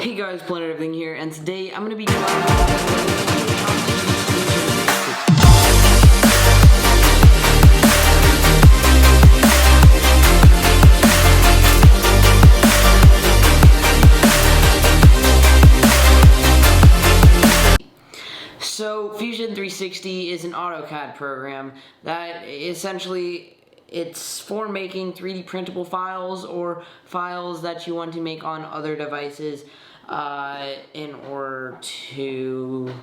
Hey guys, Planet Everything here, and today I'm going to be doing So Fusion 360 is an AutoCAD program that essentially it's for making 3D printable files or files that you want to make on other devices in order to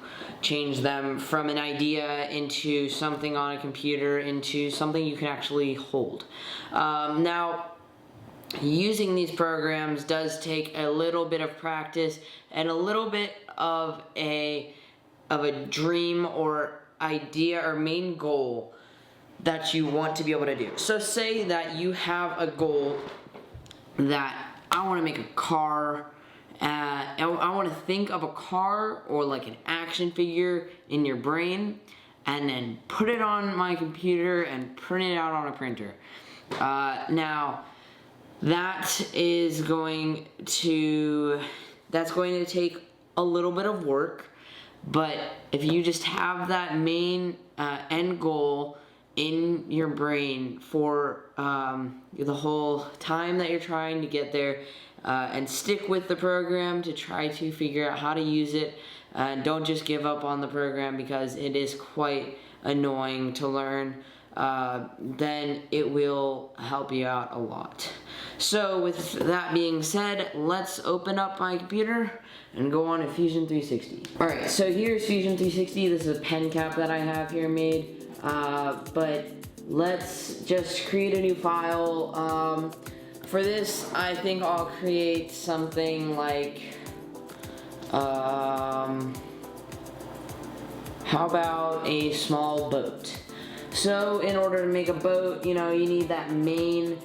change them from an idea into something on a computer into something you can actually hold. Now, using these programs does take a little bit of practice and a little bit of a dream or idea or main goal that you want to be able to do. So say that you have a goal that I want to make a car, I want to think of a car or like an action figure in your brain and then put it on my computer and print it out on a printer. Now that's going to take a little bit of work. But if you just have that main end goal in your brain for the whole time that you're trying to get there, and stick with the program to try to figure out how to use it, and don't just give up on the program because it is quite annoying to learn, then it will help you out a lot. So with that being said, let's open up my computer and go on to Fusion 360. Alright, so here's Fusion 360. This is a pen cap that I have here made. But let's just create a new file. For this, I think I'll create something like, how about a small boat? So in order to make a boat, you need that main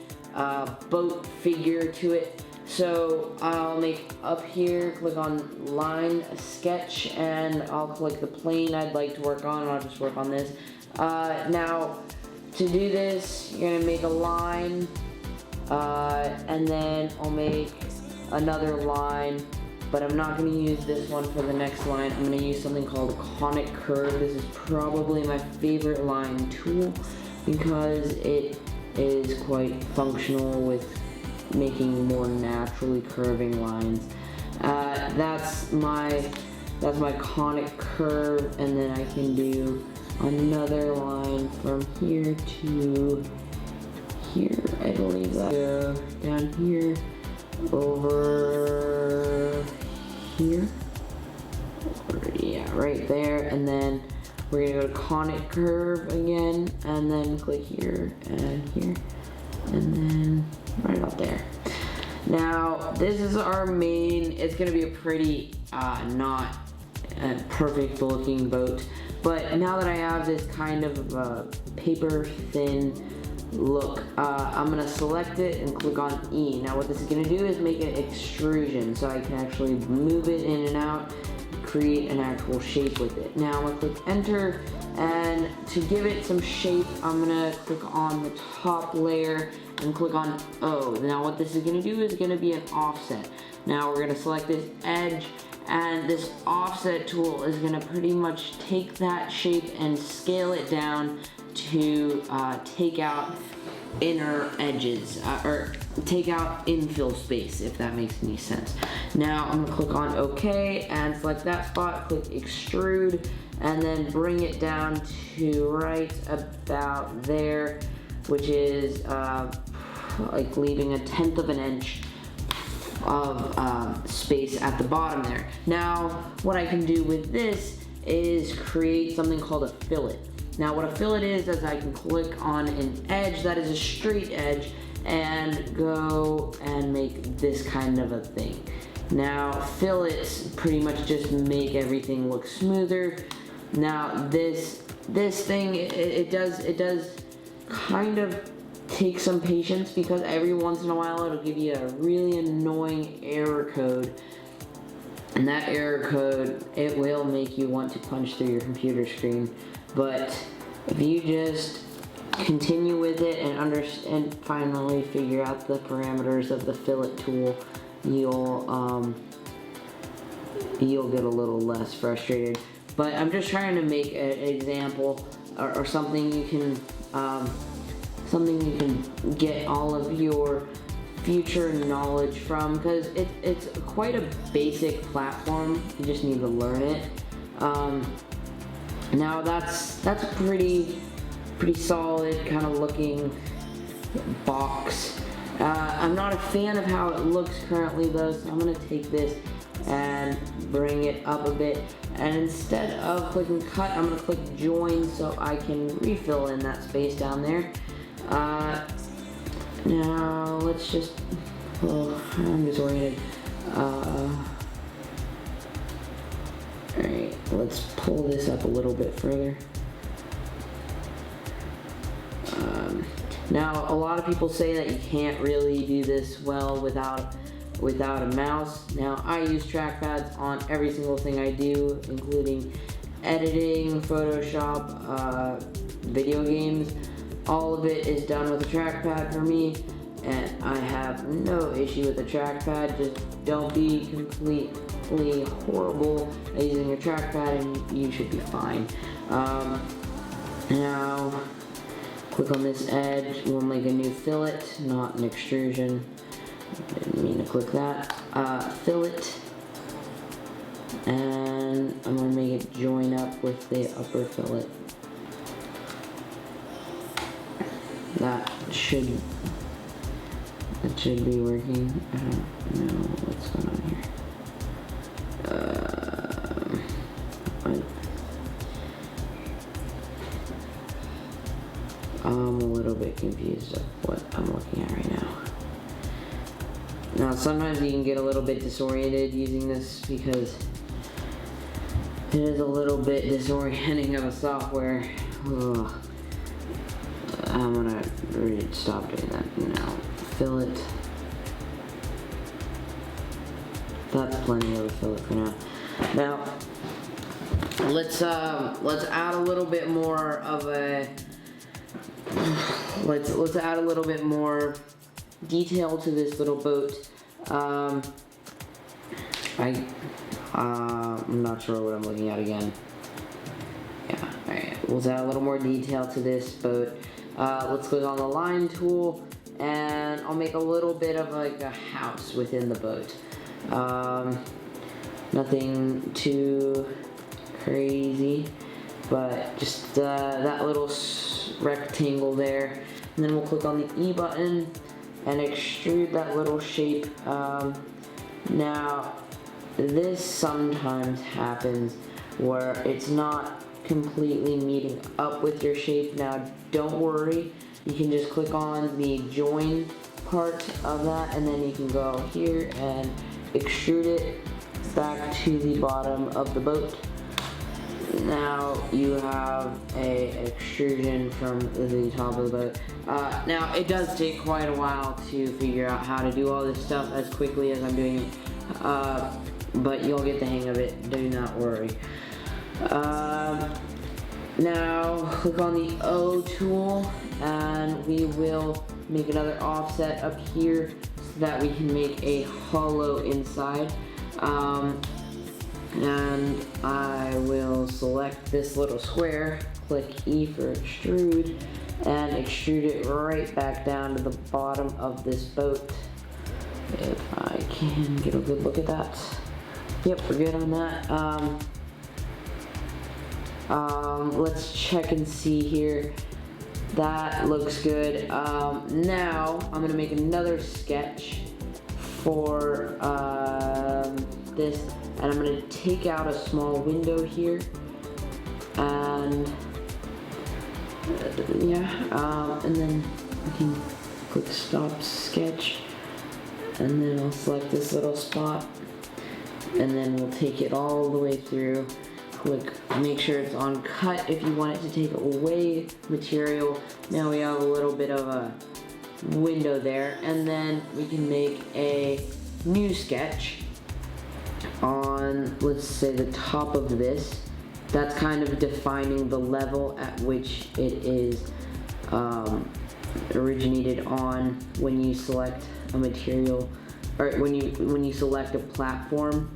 boat figure to it. So I'll make up here, click on line sketch, and I'll click the plane I'd like to work on, and I'll just work on this. Now, to do this, you're going to make a line, and then I'll make another line, but I'm not going to use this one for the next line. I'm going to use something called a conic curve. This is probably my favorite line tool because it is quite functional with making more naturally curving lines. That's my conic curve, and then I can do another line from here to here. I believe that go down here over here. Yeah, right there, and then we're gonna go to conic curve again, and then click here and here, and then right up there. Now, this is our main. It's gonna be a pretty not perfect looking boat, but now that I have this kind of paper thin look, I'm gonna select it and click on E. Now what this is gonna do is make an extrusion, so I can actually move it in and out, create an actual shape with it. Now I'm gonna click enter, and to give it some shape, I'm gonna click on the top layer and click on O. Now what this is gonna do is gonna be an offset. Now we're gonna select this edge, and this offset tool is gonna pretty much take that shape and scale it down to take out inner edges, or take out infill space, if that makes any sense. Now I'm gonna click on OK and select that spot, click extrude, and then bring it down to right about there, which is like leaving 1/10 of an inch of space at the bottom there. Now what I can do with this is create something called a fillet. Now what a fillet is I can click on an edge that is a straight edge and go and make this kind of a thing. Now fillets pretty much just make everything look smoother. Now this thing, it does kind of take some patience because every once in a while it'll give you a really annoying error code. And that error code, it will make you want to punch through your computer screen. But if you just continue with it and finally figure out the parameters of the fillet tool, you'll you'll get a little less frustrated. But I'm just trying to make an example or something you can get all of your future knowledge from, because it's quite a basic platform. You just need to learn it. Now that's pretty solid kind of looking box. I'm not a fan of how it looks currently though, so I'm gonna take this and bring it up a bit, and instead of clicking cut, I'm gonna click join so I can refill in that space down there. Now let's just, I'm disoriented. Alright, let's pull this up a little bit further. Now a lot of people say that you can't really do this well without a mouse. Now I use trackpads on every single thing I do, including editing, Photoshop, video games. All of it is done with a trackpad for me, and I have no issue with the trackpad. Just don't be completely horrible at using a trackpad and you should be fine. Now click on this edge. We'll make a new fillet, not an extrusion. Didn't mean to click that. Fillet, and I'm gonna make it join up with the upper fillet. That should be working. I don't know what's going on here. I'm a little bit confused of what I'm looking at right now. Now sometimes you can get a little bit disoriented using this because it is a little bit disorienting of a software. Ugh. I'm gonna stop doing that now. Fillet. That's plenty of a fillet for now. Now let's add a little bit more of a let's add a little bit more detail to this little boat. I'm not sure what I'm looking at again. Yeah, alright. Let's add a little more detail to this boat. Let's click on the line tool, and I'll make a little bit of like a house within the boat. Nothing too crazy, but just that little rectangle there. And then we'll click on the E button and extrude that little shape. Now, this sometimes happens where it's not completely meeting up with your shape. Now, don't worry. You can just click on the join part of that, and then you can go here and extrude it back to the bottom of the boat. Now you have a extrusion from the top of the boat. Now it does take quite a while to figure out how to do all this stuff as quickly as I'm doing it, but you'll get the hang of it, do not worry. Now click on the O tool, and we will make another offset up here so that we can make a hollow inside. And I will select this little square, click E for extrude, and extrude it right back down to the bottom of this boat. If I can get a good look at that. Yep, we're good on that. Let's check and see here. That looks good. Now I'm gonna make another sketch for this, and I'm gonna take out a small window here, and and then I can click stop sketch, and then I'll select this little spot, and then we'll take it all the way through. Click, make sure it's on cut if you want it to take away material. Now we have a little bit of a window there, and then we can make a new sketch on, let's say, the top of this. That's kind of defining the level at which it is originated on when you select a material, or when you select a platform.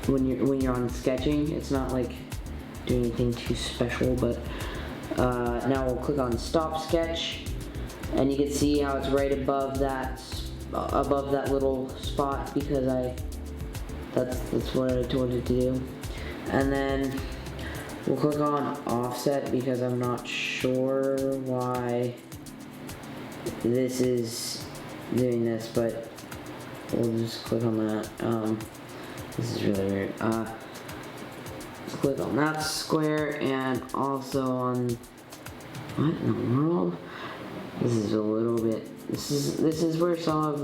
when you're on sketching. It's not like doing anything too special, but now we'll click on stop sketch, and you can see how it's right above that little spot, because that's what I told it to do. And then we'll click on offset, because I'm not sure why this is doing this, but we'll just click on that. This is really weird. Let's click on that square, and also on, what in the world? This is a little bit, this is where some of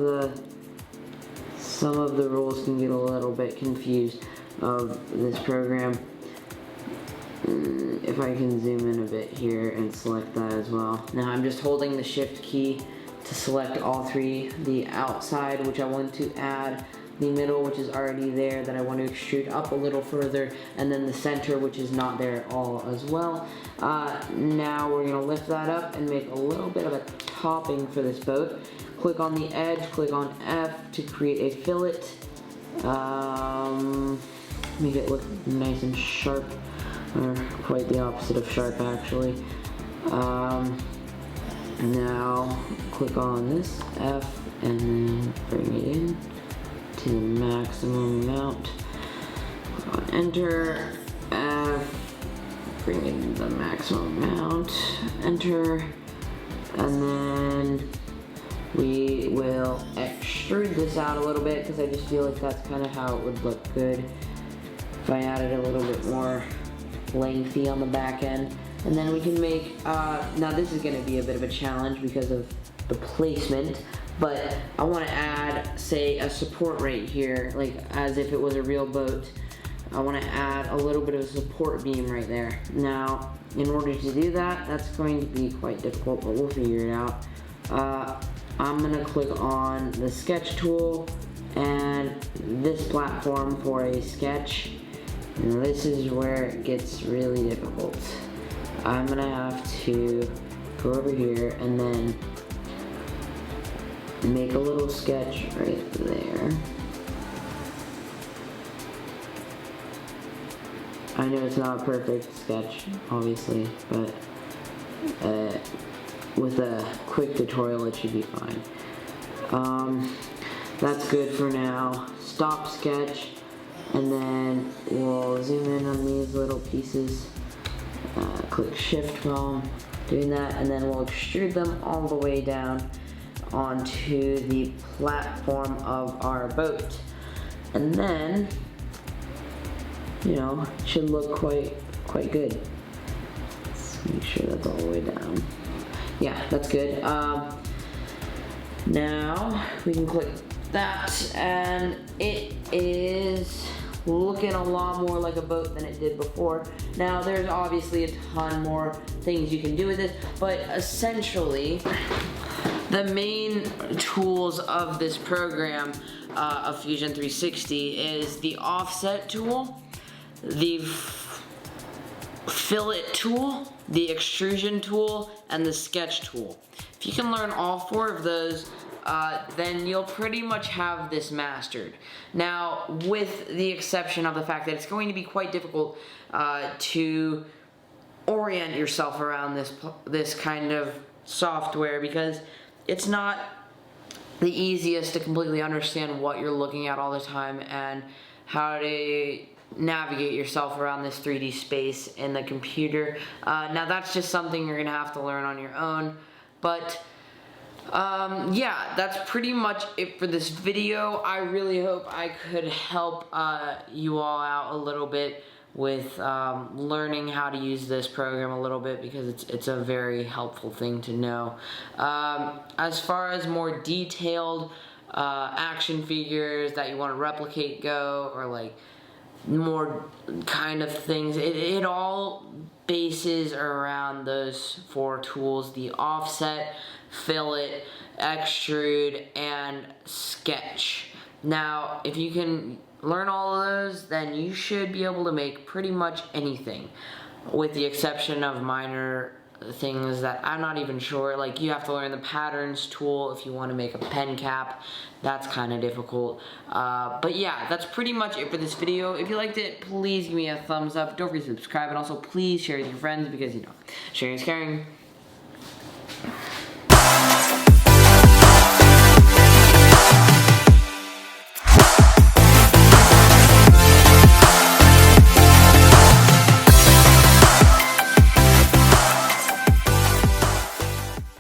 the rules can get a little bit confused of this program. If I can zoom in a bit here and select that as well. Now I'm just holding the shift key to select all three, the outside, which I want to add, the middle, which is already there, that I want to extrude up a little further, and then the center, which is not there at all as well. Now we're gonna lift that up and make a little bit of a topping for this boat. Click on the edge, click on F to create a fillet. Make it look nice and sharp, or quite the opposite of sharp actually. Now click on this F and then bring it in to the maximum amount. Click on enter, F, bring in the maximum amount, enter, and then we will extrude this out a little bit, because I just feel like that's kind of how it would look good if I added a little bit more lengthy on the back end. And then we can make, now this is going to be a bit of a challenge because of the placement, but I want to add, say, a support right here, like as if it was a real boat. I want to add a little bit of a support beam right there. Now, in order to do that, that's going to be quite difficult, but we'll figure it out. I'm going to click on the sketch tool and this platform for a sketch. And this is where it gets really difficult. I'm going to have to go over here and then make a little sketch right there. I know it's not a perfect sketch, obviously, but with a quick tutorial it should be fine. That's good for now. Stop sketch, and then we'll zoom in on these little pieces. Click shift while I'm doing that, and then we'll extrude them all the way down onto the platform of our boat. And then, you know, it should look quite good. Let's make sure that's all the way down. Yeah, that's good. Now we can click that, and it is looking a lot more like a boat than it did before. Now there's obviously a ton more things you can do with this, but essentially the main tools of this program of Fusion 360 is the offset tool, the fillet tool, the extrusion tool, and the sketch tool. If you can learn all four of those, then you'll pretty much have this mastered. Now, with the exception of the fact that it's going to be quite difficult to orient yourself around this kind of software, because it's not the easiest to completely understand what you're looking at all the time and how to navigate yourself around this 3D space in the computer. Now that's just something you're gonna have to learn on your own, but yeah, that's pretty much it for this video. I really hope I could help you all out a little bit with learning how to use this program a little bit, because it's a very helpful thing to know. As far as more detailed action figures that you want to replicate go, or like more kind of things, it all bases around those four tools: the offset, fillet, extrude, and sketch. Now, if you can learn all of those, then you should be able to make pretty much anything, with the exception of minor things that I'm not even sure. Like, you have to learn the patterns tool if you want to make a pen cap. That's kind of difficult. But yeah, that's pretty much it for this video. If you liked it, please give me a thumbs up. Don't forget to subscribe, and also please share with your friends because, you know, sharing is caring.